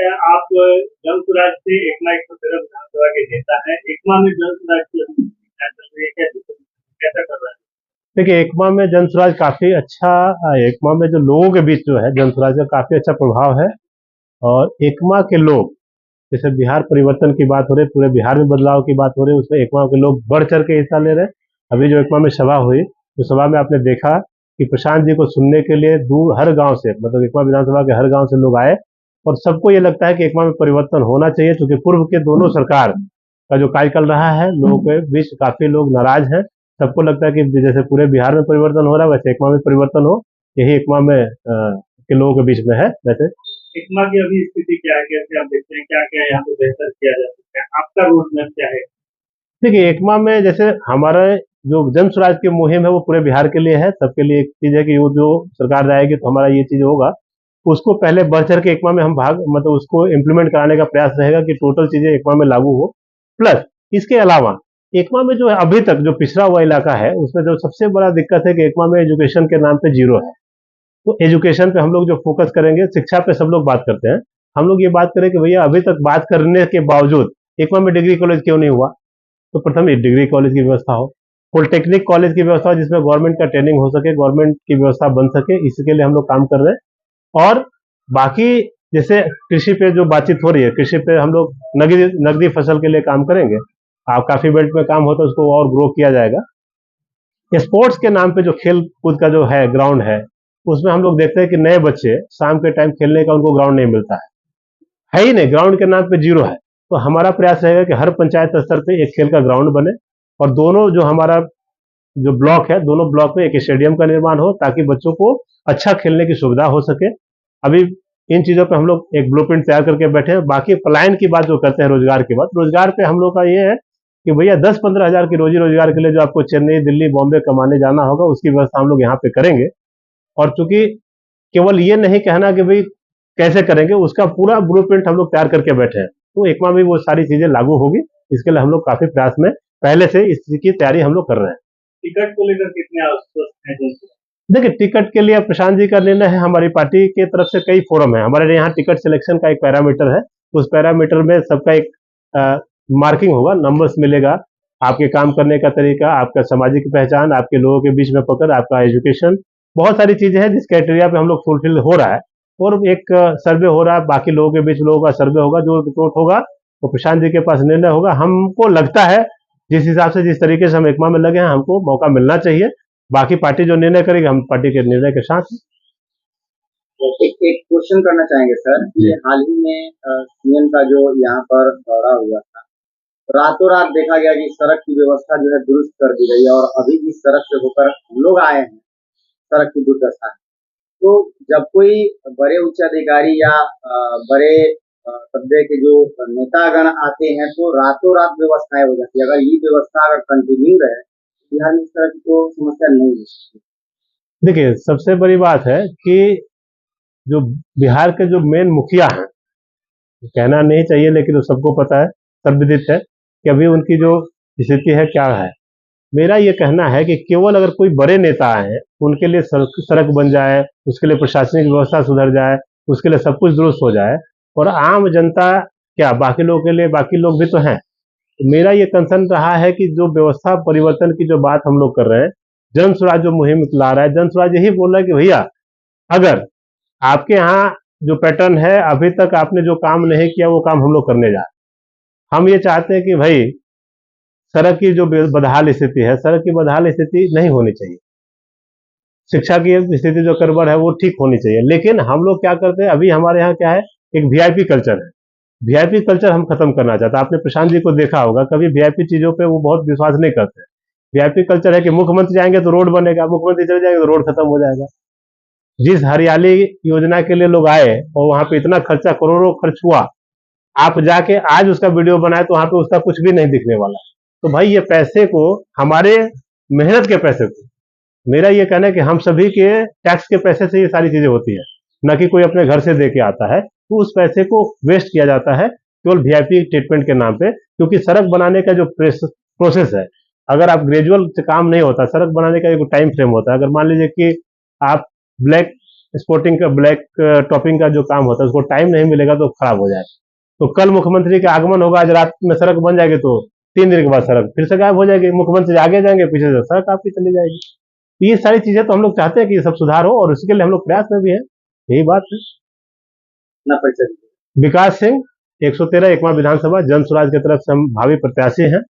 आप जन सुराज से एकमा एक विधानसभा के नेता है। एकमा में जन सुराज की चल रही है, कैसा कर रहा है? देखिए, एकमा में जनसुराज काफी अच्छा। एकमा में जो लोगों के बीच जो है जनसुराज का काफी अच्छा प्रभाव है। और एकमा के लोग, जैसे बिहार परिवर्तन की बात हो रही है, पूरे बिहार में बदलाव की बात हो रही है, उसमें एकमा के लोग बढ़ चढ़ के हिस्सा ले रहे हैं। अभी जो एकमा में सभा हुई, उस सभा में आपने देखा कि प्रशांत जी को सुनने के लिए दूर हर गांव से, मतलब एकमा विधानसभा के हर गांव से लोग आए। और सबको ये लगता है कि एकमा में परिवर्तन होना चाहिए, क्योंकि पूर्व के दोनों सरकार का जो कार्यकाल रहा है, लोगों के बीच काफी लोग नाराज हैं। सबको लगता है कि जैसे पूरे बिहार में परिवर्तन हो रहा है, वैसे एकमा में परिवर्तन हो। यही एकमा में के लोगों के बीच में है। वैसे एकमा की अभी स्थिति क्या है, कैसे आप देखते हैं, क्या क्या यहाँ पे बेहतर किया जा सकता है, आपका रोड मैप क्या है? देखिए, एकमा में जैसे हमारा जो जन स्वराज की मुहिम है, वो पूरे बिहार के लिए है। सबके लिए एक चीज है कि वो जो सरकार रहेगी तो हमारा ये चीज होगा, उसको पहले बढ़ चढ़ के एकमा में हम भाग, मतलब उसको इम्प्लीमेंट कराने का प्रयास रहेगा कि टोटल चीजें एकमा में लागू हो। प्लस इसके अलावा एकमा में जो है अभी तक जो पिछड़ा हुआ इलाका है, उसमें जो सबसे बड़ा दिक्कत है कि एकमा में एजुकेशन के नाम पे जीरो है। तो एजुकेशन पे हम लोग जो फोकस करेंगे, शिक्षा पे सब लोग बात करते हैं, हम लोग ये बात करें कि भैया अभी तक बात करने के बावजूद एकमा में डिग्री कॉलेज क्यों नहीं हुआ। तो प्रथम ये डिग्री कॉलेज की व्यवस्था हो, पॉलिटेक्निक कॉलेज की व्यवस्था हो, जिसमें गवर्नमेंट का ट्रेनिंग हो सके, गवर्नमेंट की व्यवस्था बन सके, इसके लिए हम लोग काम कर रहे हैं। और बाकी जैसे कृषि पे जो बातचीत हो रही है, कृषि पे हम लोग नगदी नगदी फसल के लिए काम करेंगे। आप काफी बेल्ट में काम होता है, उसको और ग्रो किया जाएगा। स्पोर्ट्स के नाम पे जो खेल कूद का जो है ग्राउंड है, उसमें हम लोग देखते हैं कि नए बच्चे शाम के टाइम खेलने का उनको ग्राउंड नहीं मिलता है ही नहीं, ग्राउंड के नाम पे जीरो है। तो हमारा प्रयास रहेगा कि हर पंचायत स्तर पे एक खेल का ग्राउंड बने, और दोनों जो हमारा जो ब्लॉक है, दोनों ब्लॉक में एक स्टेडियम का निर्माण हो, ताकि बच्चों को अच्छा खेलने की सुविधा हो सके। अभी इन चीजों पे हम लोग एक ब्लूप्रिंट तैयार करके बैठे हैं। बाकी पलायन की बात जो करते हैं, रोजगार की बात, रोजगार पे हम लोग का ये है कि भैया 10-15 हजार की रोजी रोजगार के लिए जो आपको चेन्नई, दिल्ली, बॉम्बे कमाने जाना होगा, उसकी व्यवस्था हम लोग यहाँ पे करेंगे। और चूंकि केवल ये नहीं कहना कि भाई कैसे करेंगे, उसका पूरा ब्लूप्रिंट हम लोग तैयार करके बैठे हैं। तो एकमा में वो सारी चीजें लागू होगी। इसके लिए हम लोग काफी प्रयास में पहले से इसकी तैयारी हम लोग कर रहे हैं। टिकट को लेकर कितने आश्वस्त हैं? देखिए, टिकट के लिए प्रशांत जी का निर्णय है। हमारी पार्टी की तरफ से कई फोरम है, हमारे यहाँ टिकट सिलेक्शन का एक पैरामीटर है। उस पैरामीटर में सबका एक मार्किंग होगा, नंबर्स मिलेगा, आपके काम करने का तरीका, आपका सामाजिक पहचान, आपके लोगों के बीच में पकड़, आपका एजुकेशन, बहुत सारी चीजें हैं जिस क्राइटेरिया पे हम लोग फुलफिल हो रहा है। और एक सर्वे हो रहा है, बाकी लोगों के बीच लोगों का सर्वे होगा, जो रिपोर्ट होगा वो प्रशांत जी के पास निर्णय होगा। हमको लगता है जिस हिसाब से, जिस तरीके से हम एकमा में लगे हैं, हमको मौका मिलना चाहिए। बाकी पार्टी जो निर्णय करेगी, हम पार्टी के निर्णय के साथ हैं। एक क्वेश्चन करना चाहेंगे सर, ये हाल ही में सीएम का जो यहाँ पर दौरा हुआ था, रातों रात देखा गया कि सड़क की व्यवस्था जो है दुरुस्त कर दी गई है, और अभी इस सड़क से होकर हम लोग आए हैं, सड़क की दुर्दशा है। तो जब कोई बड़े उच्च अधिकारी या बड़े सभ्य के जो नेतागण आते हैं, तो रातों रात व्यवस्थाएं हो जाती है। अगर ये व्यवस्था अगर कंटिन्यू रहे, बिहार में इस तरह की तो समस्या नहीं हो सकती। देखिए, सबसे बड़ी बात है कि जो बिहार के जो मेन मुखिया हैं, कहना नहीं चाहिए लेकिन वो सबको पता है, सर्वविदित है कि अभी उनकी जो स्थिति है क्या है। मेरा ये कहना है कि केवल अगर कोई बड़े नेता आए, उनके लिए सड़क बन जाए, उसके लिए प्रशासनिक व्यवस्था सुधर जाए, उसके लिए सब कुछ दुरुस्त हो जाए, और आम जनता क्या, बाकी लोगों के लिए, बाकी लोग भी तो हैं। तो मेरा ये कंसर्न रहा है कि जो व्यवस्था परिवर्तन की जो बात हम लोग कर रहे हैं, जन स्वराज जो मुहिम ला रहा है, जन स्वराज यही बोल रहा है कि भैया अगर आपके यहाँ जो पैटर्न है, अभी तक आपने जो काम नहीं किया, वो काम हम लोग करने जा रहे हैं। हम ये चाहते हैं कि भाई सड़क की जो बदहाल स्थिति है, सड़क की बदहाल स्थिति नहीं होनी चाहिए। शिक्षा की स्थिति जो गड़बड़ है वो ठीक होनी चाहिए। लेकिन हम लोग क्या करते हैं, अभी हमारे यहाँ क्या है, एक वीआईपी कल्चर है। वीआईपी कल्चर हम खत्म करना चाहते हैं। आपने प्रशांत जी को देखा होगा, कभी वीआईपी चीजों पे वो बहुत विश्वास नहीं करते। वीआईपी कल्चर है कि मुख्यमंत्री जाएंगे तो रोड बनेगा, मुख्यमंत्री चले जाएंगे तो रोड खत्म हो जाएगा। जिस हरियाली योजना के लिए लोग आए और वहां पे इतना खर्चा, करोड़ों खर्च हुआ, आप जाके आज उसका वीडियो बनाए तो वहां पे उसका कुछ भी नहीं दिखने वाला। तो भाई ये पैसे को, हमारे मेहनत के पैसे को, मेरा ये कहना है कि हम सभी के टैक्स के पैसे से ये सारी चीजें होती है, न कि कोई अपने घर से दे के आता है। तो उस पैसे को वेस्ट किया जाता है केवल वीआईपी ट्रीटमेंट के नाम पे। क्योंकि सड़क बनाने का जो प्रोसेस है, अगर आप ग्रेजुअल से काम नहीं होता, सड़क बनाने का एक टाइम फ्रेम होता है। अगर मान लीजिए कि आप ब्लैक स्पोर्टिंग का ब्लैक टॉपिंग का जो काम होता है उसको टाइम नहीं मिलेगा तो खराब हो जाएगा। तो कल मुख्यमंत्री का आगमन होगा, आज रात में सड़क बन जाएगी तो 3 दिन के बाद सड़क फिर से गायब हो जाएगी, मुख्यमंत्री आगे जाएंगे पीछे से सड़क आपकी चली जाएगी। तो ये सारी चीजें तो हम लोग चाहते हैं कि ये सब सुधार हो और इसके लिए हम लोग प्रयास में भी है, यही बात है। अपना परिचय दीजिए। विकास सिंह 113 एकमा विधानसभा जन स्वराज की तरफ से हम भावी प्रत्याशी हैं।